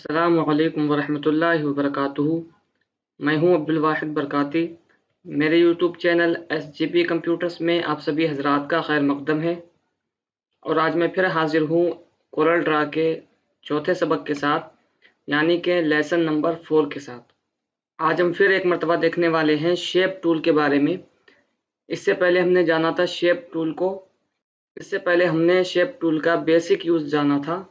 अस्सलामु अलैकुम वरहमतुल्लाहि वबरकातुहू। मैं हूं अब्दुल वाहिद बरकाती। मेरे यूट्यूब चैनल SGP कंप्यूटर्स में आप सभी हजरात का खैर मकदम है और आज मैं फिर हाजिर हूं कोरल ड्रा के चौथे सबक के साथ, यानी कि लेसन नंबर 4 के साथ। आज हम फिर एक मरतबा देखने वाले हैं शेप टूल के बारे में। इससे पहले हमने जाना था शेप टूल को, इससे पहले हमने शेप टूल का बेसिक यूज़ जाना था।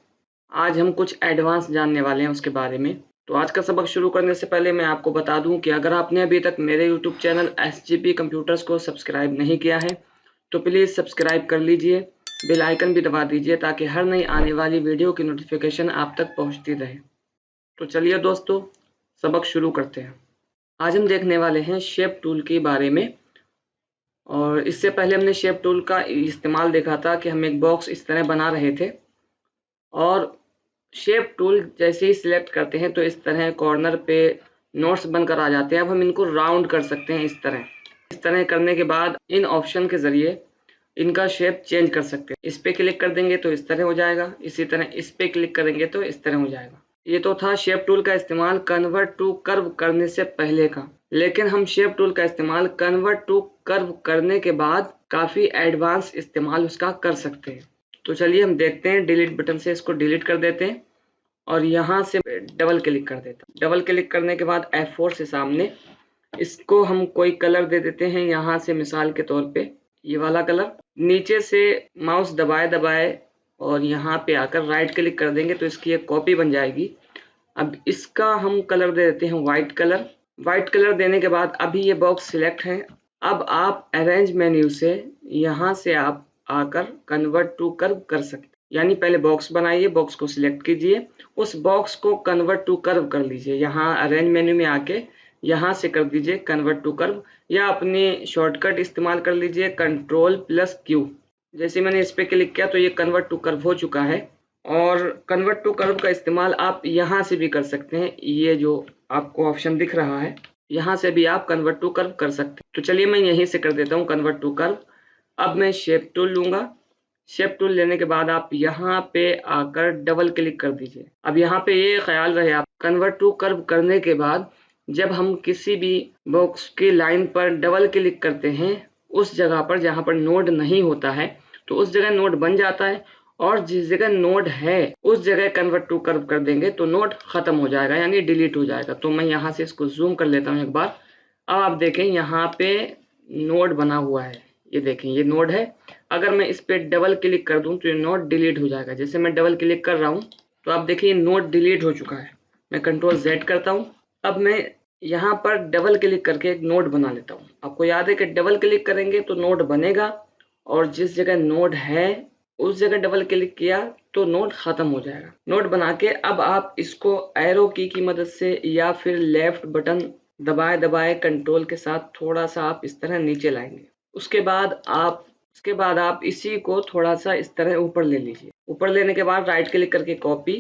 आज हम कुछ एडवांस जानने वाले हैं उसके बारे में। तो आज का सबक शुरू करने से पहले मैं आपको बता दूं कि अगर आपने अभी तक मेरे YouTube चैनल SGP कंप्यूटर्स को सब्सक्राइब नहीं किया है तो प्लीज़ सब्सक्राइब कर लीजिए, बेल आइकन भी दबा दीजिए ताकि हर नई आने वाली वीडियो की नोटिफिकेशन आप तक पहुंचती रहे। तो चलिए दोस्तों, सबक शुरू करते हैं। आज हम देखने वाले हैं शेप टूल के बारे में। और इससे पहले हमने शेप टूल का इस्तेमाल देखा था कि हम एक बॉक्स इस तरह बना रहे थे और शेप टूल जैसे ही सिलेक्ट करते हैं तो इस तरह कॉर्नर पे नोट्स बनकर आ जाते हैं। अब हम इनको राउंड कर सकते हैं। इस तरह करने के बाद इन ऑप्शन के ज़रिए इनका शेप चेंज कर सकते हैं। इस पे क्लिक कर देंगे तो इस तरह हो जाएगा, इसी तरह इस पे क्लिक करेंगे तो इस तरह हो जाएगा। ये तो था शेप टूल का इस्तेमाल कन्वर्ट टू कर्व करने से पहले का, लेकिन हम शेप टूल का इस्तेमाल कन्वर्ट टू कर्व करने के बाद काफ़ी एडवांस इस्तेमाल उसका कर सकते हैं। तो चलिए हम देखते हैं। डिलीट बटन से इसको डिलीट कर देते हैं और यहाँ से डबल क्लिक कर देता हूँ। डबल क्लिक करने के बाद F4 से सामने इसको हम कोई कलर दे देते हैं। यहाँ से मिसाल के तौर पे ये वाला कलर। नीचे से माउस दबाए दबाए और यहाँ पे आकर राइट क्लिक कर देंगे तो इसकी एक कॉपी बन जाएगी। अब इसका हम कलर दे देते हैं वाइट कलर। वाइट कलर देने के बाद अभी ये बॉक्स सिलेक्ट है। अब आप अरेंज मेन्यू से यहाँ से आप आकर कन्वर्ट टू कर्व कर सकते हैं। यानी पहले बॉक्स बनाइए, बॉक्स को सिलेक्ट कीजिए, उस बॉक्स को कन्वर्ट टू कर्व कर लीजिए। यहाँ अरेंज मेन्यू में आके यहाँ से कर दीजिए कन्वर्ट टू कर्व, या अपने शॉर्टकट इस्तेमाल कर लीजिए Ctrl+Q। जैसे मैंने इस पर क्लिक किया तो ये कन्वर्ट टू कर्व हो चुका है। और कन्वर्ट टू कर्व का इस्तेमाल आप यहाँ से भी कर सकते हैं। ये जो आपको ऑप्शन दिख रहा है यहाँ से भी आप कन्वर्ट टू कर्व कर सकते हैं। तो चलिए मैं यहीं से कर देता हूँ कन्वर्ट टू कर्व। अब मैं शेप टूल लूँगा। शेप टूल लेने के बाद आप यहाँ पे आकर डबल क्लिक कर दीजिए। अब यहाँ पे ये ख्याल रहे, आप कन्वर्ट टू कर्व करने के बाद जब हम किसी भी बॉक्स की लाइन पर डबल क्लिक करते हैं उस जगह पर जहाँ पर नोड नहीं होता है तो उस जगह नोड बन जाता है, और जिस जगह नोड है उस जगह कन्वर्ट टू कर्व कर देंगे तो नोड खत्म हो जाएगा, यानी डिलीट हो जाएगा। तो मैं यहाँ से इसको जूम कर लेता हूँ एक बार। अब आप देखें यहाँ पे नोड बना हुआ है, ये देखें ये नोड है। अगर मैं इस पे डबल क्लिक कर दूं तो ये नोड डिलीट हो जाएगा। जैसे मैं डबल क्लिक कर रहा हूँ तो आप देखिए नोड डिलीट हो चुका है। मैं Ctrl+Z करता हूँ। अब मैं यहाँ पर डबल क्लिक करके एक नोड बना लेता हूँ। आपको याद है कि डबल क्लिक करेंगे तो नोड बनेगा, और जिस जगह नोड है उस जगह डबल क्लिक किया तो नोड खत्म हो जाएगा। नोड बना के अब आप इसको एरो की मदद से या फिर लेफ्ट बटन दबाए दबाए कंट्रोल के साथ थोड़ा सा आप इस तरह नीचे लाएंगे। उसके बाद आप इसी को थोड़ा सा इस तरह ऊपर ले लीजिए। ऊपर लेने के बाद राइट क्लिक करके कॉपी।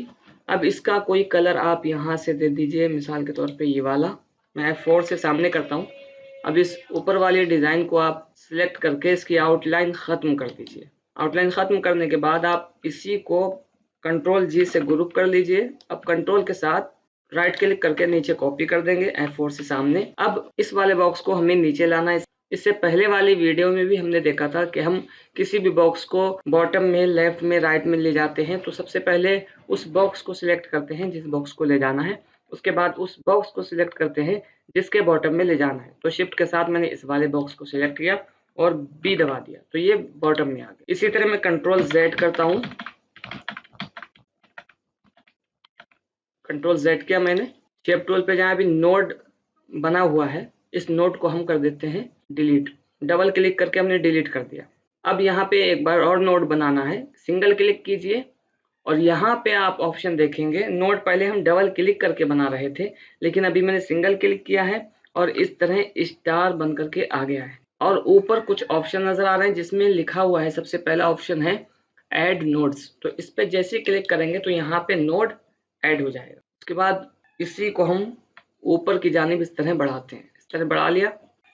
अब इसका कोई कलर आप यहाँ से दे दीजिए, मिसाल के तौर पे ये वाला। मैं F4 से सामने करता हूँ। अब इस ऊपर वाली डिज़ाइन को आप सिलेक्ट करके इसकी आउटलाइन ख़त्म कर दीजिए। आउटलाइन ख़त्म करने के बाद आप इसी को Ctrl+G से ग्रुप कर लीजिए। अब कंट्रोल के साथ राइट क्लिक करके नीचे कॉपी कर देंगे F4 से सामने। अब इस वाले बॉक्स को हमें नीचे लाना है। इससे पहले वाली वीडियो में भी हमने देखा था कि हम किसी भी बॉक्स को बॉटम में, लेफ्ट में, राइट में ले जाते हैं तो सबसे पहले उस बॉक्स को सिलेक्ट करते हैं जिस बॉक्स को ले जाना है। उसके बाद उस बॉक्स को सिलेक्ट करते हैं जिसके बॉटम में ले जाना है। तो शिफ्ट के साथ मैंने इस वाले बॉक्स को सिलेक्ट किया और B दबा दिया तो ये बॉटम में आ गया। इसी तरह मैं Ctrl+Z करता हूँ। Ctrl+Z किया मैंने। शेप टूल पे जहाँ भी नोड बना हुआ है इस नोड को हम कर देते हैं डिलीट। डबल क्लिक करके हमने डिलीट कर दिया। अब यहाँ पे एक बार और नोड बनाना है। सिंगल क्लिक कीजिए और यहाँ पे आप ऑप्शन देखेंगे। नोड पहले हम डबल क्लिक करके बना रहे थे, लेकिन अभी मैंने सिंगल क्लिक किया है और इस तरह स्टार बन करके आ गया है। और ऊपर कुछ ऑप्शन नजर आ रहे हैं जिसमें लिखा हुआ है, सबसे पहला ऑप्शन है ऐड नोड्स। तो इस पे जैसे ही क्लिक करेंगे तो यहाँ पे नोड ऐड हो जाएगा। उसके बाद इसी को हम ऊपर की जानिब इस तरह बढ़ाते हैं। इस तरह बढ़ा लिया,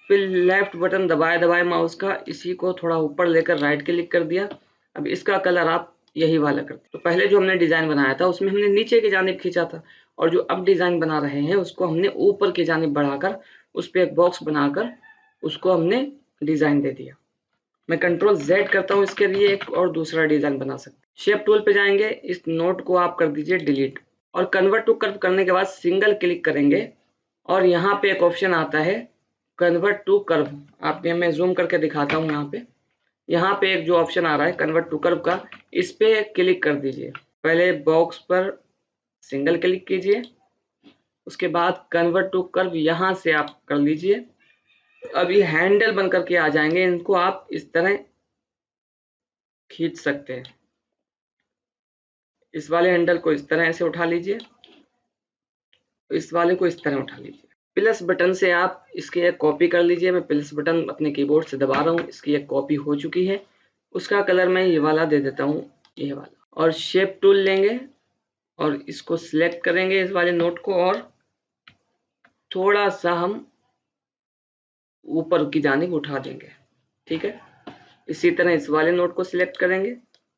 फिर लेफ्ट बटन दबाए दबाए माउस का इसी को थोड़ा ऊपर लेकर राइट क्लिक कर दिया। अब इसका कलर आप यही वाला करते। तो पहले जो हमने डिज़ाइन बनाया था उसमें हमने नीचे की जानिब खींचा था, और जो अब डिज़ाइन बना रहे हैं उसको हमने ऊपर की जानिब बढ़ाकर उस पे एक बॉक्स बनाकर उसको हमने डिज़ाइन दे दिया। मैं कंट्रोल Z करता हूँ, इसके लिए एक और दूसरा डिज़ाइन बना सकते हैं। शेप टूल पे जाएंगे, इस नोट को आप कर दीजिए डिलीट, और कन्वर्ट टू कर्व करने के बाद सिंगल क्लिक करेंगे और यहाँ पे एक ऑप्शन आता है कन्वर्ट टू कर्व। आप ये मैं जूम करके दिखाता हूँ। यहाँ पे एक जो ऑप्शन आ रहा है कन्वर्ट टू कर्व का, इस पे क्लिक कर दीजिए। पहले बॉक्स पर सिंगल क्लिक कीजिए, उसके बाद कन्वर्ट टू कर्व यहाँ से आप कर लीजिए। अब ये हैंडल बन करके आ जाएंगे, इनको आप इस तरह खींच सकते हैं। इस वाले हैंडल को इस तरह से उठा लीजिए, इस वाले को इस तरह उठा लीजिए। प्लस बटन से आप इसकी एक कॉपी कर लीजिए। मैं प्लस बटन अपने कीबोर्ड से दबा रहा हूँ, इसकी एक कॉपी हो चुकी है। उसका कलर मैं ये वाला दे देता हूँ, ये वाला। और शेप टूल लेंगे और इसको सिलेक्ट करेंगे इस वाले नोट को, और थोड़ा सा हम ऊपर की जानिब उठा देंगे। ठीक है, इसी तरह इस वाले नोट को सिलेक्ट करेंगे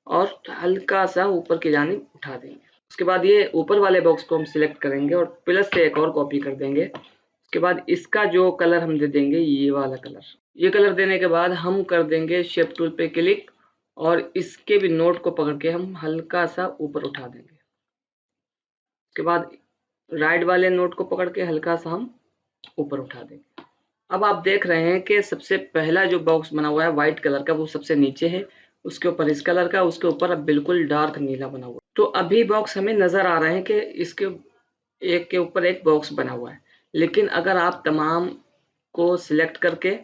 और हल्का सा ऊपर की जानिब उठा देंगे। उसके बाद ये ऊपर वाले बॉक्स को हम सिलेक्ट करेंगे और प्लस से एक और कॉपी कर देंगे। उसके बाद इसका जो कलर हम दे देंगे, ये वाला कलर। ये कलर देने के बाद हम कर देंगे शेप टूल पे क्लिक और इसके भी नोट को पकड़ के हम हल्का सा ऊपर उठा देंगे। उसके बाद राइट वाले नोट को पकड़ के हल्का सा हम ऊपर उठा देंगे। अब आप देख रहे हैं कि सबसे पहला जो बॉक्स बना हुआ है व्हाइट कलर का, वो सबसे नीचे है। उसके ऊपर इस कलर का, उसके ऊपर अब बिल्कुल डार्क नीला बना हुआ। तो अभी बॉक्स हमें नजर आ रहे हैं कि इसके एक के ऊपर एक बॉक्स बना हुआ है। लेकिन अगर आप तमाम को सिलेक्ट करके,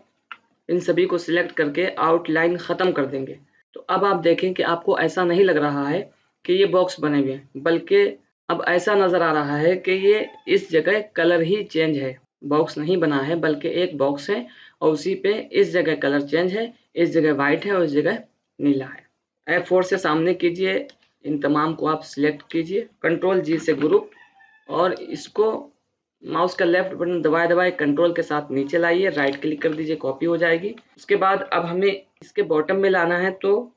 इन सभी को सिलेक्ट करके आउटलाइन खत्म कर देंगे, तो अब आप देखें कि आपको ऐसा नहीं लग रहा है कि ये बॉक्स बने हुए हैं, बल्कि अब ऐसा नजर आ रहा है कि ये इस जगह कलर ही चेंज है। बॉक्स नहीं बना है बल्कि एक बॉक्स है और उसी पे इस जगह कलर चेंज है, इस जगह व्हाइट है और इस जगह नीला है। F4 से सामने कीजिए, इन तमाम को आप सिलेक्ट कीजिए, कंट्रोल G से ग्रुप, और इसको माउस का लेफ्ट बटन दबाए दबाए कंट्रोल के साथ नीचे लाइए, राइट क्लिक कर दीजिए, कॉपी हो जाएगी। उसके बाद अब हमें इसके बॉटम में लाना है, तो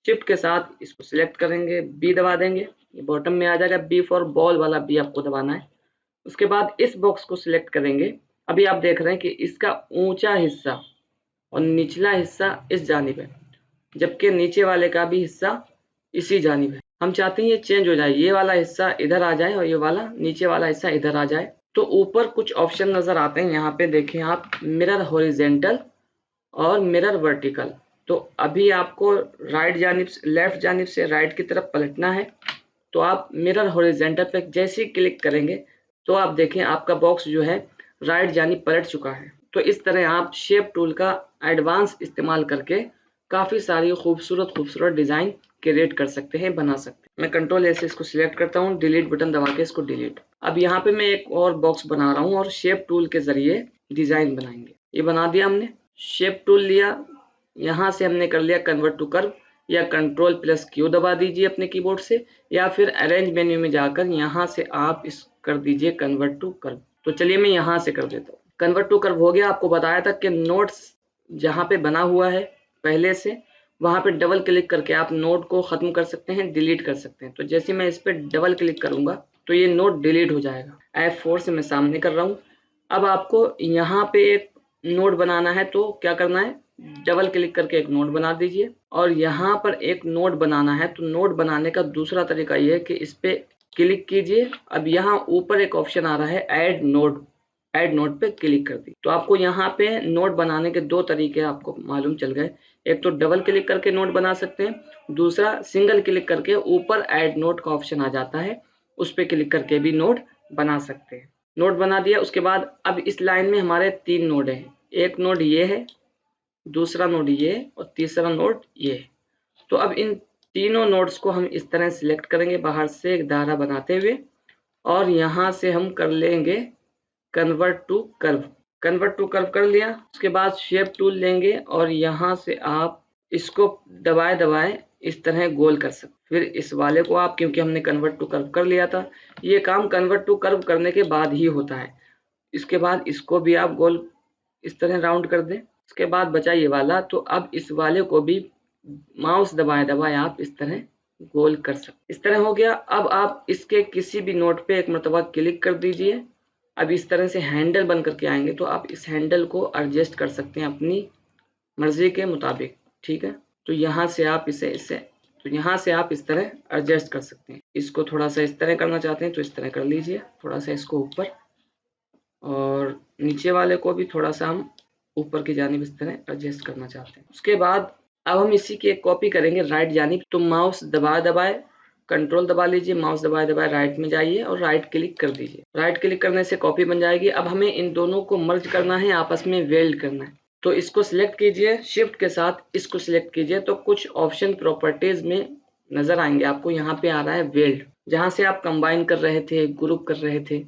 शिफ्ट के साथ इसको सिलेक्ट करेंगे, बी दबा देंगे, ये बॉटम में आ जाएगा। बी फॉर बॉल वाला बी आपको दबाना है। उसके बाद इस बॉक्स को सिलेक्ट करेंगे। अभी आप देख रहे हैं कि इसका ऊंचा हिस्सा और निचला हिस्सा इस जानिब है, जबकि नीचे वाले का भी हिस्सा इसी जानिब है। हम चाहते हैं ये चेंज हो जाए, ये वाला हिस्सा इधर आ जाए और ये वाला नीचे वाला हिस्सा इधर आ जाए। तो ऊपर कुछ ऑप्शन नजर आते हैं, यहाँ पे देखें आप, मिरर हॉरिजेंटल और मिरर वर्टिकल। तो अभी आपको राइट जानिब से, लेफ्ट जानिब से राइट की तरफ पलटना है। तो आप मिरर हॉरिजेंटल पे जैसे ही क्लिक करेंगे तो आप देखें आपका बॉक्स जो है राइट जानिब पलट चुका है। तो इस तरह आप शेप टूल का एडवांस इस्तेमाल करके काफ़ी सारी खूबसूरत डिज़ाइन क्रिएट कर सकते हैं, बना सकते हैं। मैं कंट्रोल ऐसे इसको सिलेक्ट करता हूँ, डिलीट बटन दबा के इसको डिलीट। अब यहाँ पे मैं एक और बॉक्स बना रहा हूँ और शेप टूल के ज़रिए डिज़ाइन बनाएंगे। ये बना दिया हमने, शेप टूल लिया, यहाँ से हमने कर लिया कन्वर्ट टू कर्व, या कंट्रोल प्लस क्यू दबा दीजिए अपने कीबोर्ड से, या फिर अरेंज मेन्यू में जाकर यहाँ से आप इस कर दीजिए कन्वर्ट टू कर्व। तो चलिए मैं यहाँ से कर देता हूँ। कन्वर्ट टू कर्व हो गया। आपको बताया था कि नोट्स जहाँ पे बना हुआ है पहले से, वहाँ पे डबल क्लिक करके आप नोट को ख़त्म कर सकते हैं, डिलीट कर सकते हैं। तो जैसे मैं इस पर डबल क्लिक करूँगा तो ये नोट डिलीट हो जाएगा। F4 से मैं सामने कर रहा हूँ। अब आपको यहाँ पे एक नोट बनाना है, तो क्या करना है, डबल क्लिक करके एक नोट बना दीजिए। और यहाँ पर एक नोट बनाना है, तो नोट बनाने का दूसरा तरीका ये है कि इस पे क्लिक कीजिए। अब यहाँ ऊपर एक ऑप्शन आ रहा है ऐड नोट, ऐड नोट पे क्लिक कर दी। तो आपको यहाँ पे नोट बनाने के दो तरीके आपको मालूम चल गए। एक तो डबल क्लिक करके नोट बना सकते हैं, दूसरा सिंगल क्लिक करके ऊपर ऐड नोट का ऑप्शन आ जाता है, उस पर क्लिक करके भी नोट बना सकते हैं। नोट बना दिया। उसके बाद अब इस लाइन में हमारे 3 नोड हैं। एक नोड ये है, दूसरा नोड ये और तीसरा नोड ये है। तो अब इन तीनों नोड्स को हम इस तरह सिलेक्ट करेंगे बाहर से एक दायरा बनाते हुए, और यहाँ से हम कर लेंगे convert to curve. Convert to curve कर लिया। उसके बाद शेप टूल लेंगे और यहाँ से आप इसको दबाए दबाए इस तरह गोल कर सकते। फिर इस वाले को आप, क्योंकि हमने कन्वर्ट टू कर्व कर लिया था, ये काम कन्वर्ट टू कर्व करने के बाद ही होता है। इसके बाद इसको भी आप गोल इस तरह राउंड कर दें। इसके बाद बचा ये वाला, तो अब इस वाले को भी माउस दबाए दबाए आप इस तरह गोल कर सकते। इस तरह हो गया। अब आप इसके किसी भी नोट पे एक मरतबा क्लिक कर दीजिए। अब इस तरह से हैंडल बन करके आएंगे, तो आप इस हैंडल को एडजस्ट कर सकते हैं अपनी मर्जी के मुताबिक। ठीक है, तो यहाँ से आप तो यहाँ से आप इस तरह एडजस्ट कर सकते हैं। इसको थोड़ा सा इस तरह करना चाहते हैं तो इस तरह कर लीजिए, थोड़ा सा इसको ऊपर, और नीचे वाले को भी थोड़ा सा हम ऊपर की जानिब इस तरह एडजस्ट करना चाहते हैं। उसके बाद अब हम इसी की एक कॉपी करेंगे राइट जानिब। तो माउस दबाए कंट्रोल दबा लीजिए, माउस दबाए राइट में जाइए और राइट क्लिक कर दीजिए। राइट क्लिक करने से कॉपी बन जाएगी। अब हमें इन दोनों को मर्ज करना है, आपस में वेल्ड करना है। तो इसको सिलेक्ट कीजिए, शिफ्ट के साथ इसको सिलेक्ट कीजिए, तो कुछ ऑप्शन प्रॉपर्टीज में नजर आएंगे आपको। यहाँ पे आ रहा है वेल्ड, जहाँ से आप कंबाइन कर रहे थे, ग्रुप कर रहे थे,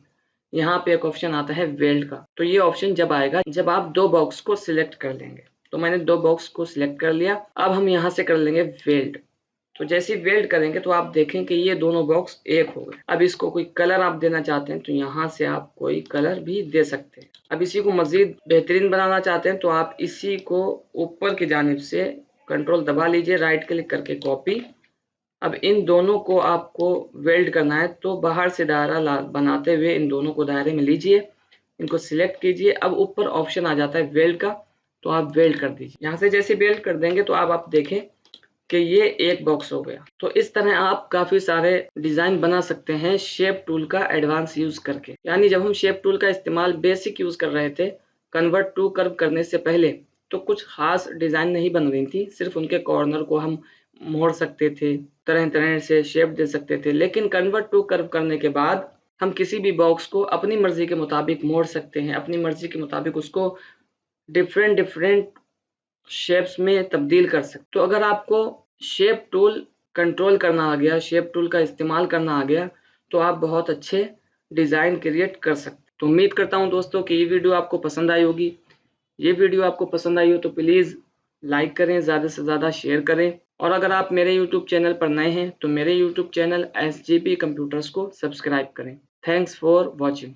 यहाँ पे एक ऑप्शन आता है वेल्ड का। तो ये ऑप्शन जब आएगा जब आप दो बॉक्स को सिलेक्ट कर लेंगे। तो मैंने दो बॉक्स को सिलेक्ट कर लिया। अब हम यहाँ से कर लेंगे वेल्ड। तो जैसे ही वेल्ड करेंगे तो आप देखें कि ये दोनों बॉक्स एक हो गए। अब इसको कोई कलर आप देना चाहते हैं तो यहाँ से आप कोई कलर भी दे सकते हैं। अब इसी को मजीद बेहतरीन बनाना चाहते हैं तो आप इसी को ऊपर की जानिब से कंट्रोल दबा लीजिए, राइट क्लिक करके कॉपी। अब इन दोनों को आपको वेल्ड करना है, तो बाहर से दायरा बनाते हुए इन दोनों को दायरे में लीजिए, इनको सिलेक्ट कीजिए। अब ऊपर ऑप्शन आ जाता है वेल्ड का, तो आप वेल्ड कर दीजिए। यहाँ से जैसे वेल्ड कर देंगे तो अब आप देखें कि ये एक बॉक्स हो गया। तो इस तरह आप काफी सारे डिजाइन बना सकते हैं शेप टूल का एडवांस यूज करके। यानी जब हम शेप टूल का इस्तेमाल बेसिक यूज कर रहे थे कन्वर्ट टू कर्व करने से पहले, तो कुछ खास डिजाइन नहीं बन रही थी, सिर्फ उनके कॉर्नर को हम मोड़ सकते थे, तरह तरह से शेप दे सकते थे। लेकिन कन्वर्ट टू कर्व करने के बाद हम किसी भी बॉक्स को अपनी मर्जी के मुताबिक मोड़ सकते हैं, अपनी मर्जी के मुताबिक उसको डिफरेंट शेप्स में तब्दील कर सकते। तो अगर आपको शेप टूल कंट्रोल करना आ गया, शेप टूल का इस्तेमाल करना आ गया, तो आप बहुत अच्छे डिज़ाइन क्रिएट कर सकते। तो उम्मीद करता हूँ दोस्तों कि ये वीडियो आपको पसंद आई होगी। ये वीडियो आपको पसंद आई हो तो प्लीज़ लाइक करें, ज़्यादा से ज़्यादा शेयर करें, और अगर आप मेरे यूट्यूब चैनल पर नए हैं तो मेरे यूट्यूब चैनल SGP कंप्यूटर्स को सब्सक्राइब करें। Thanks for watching.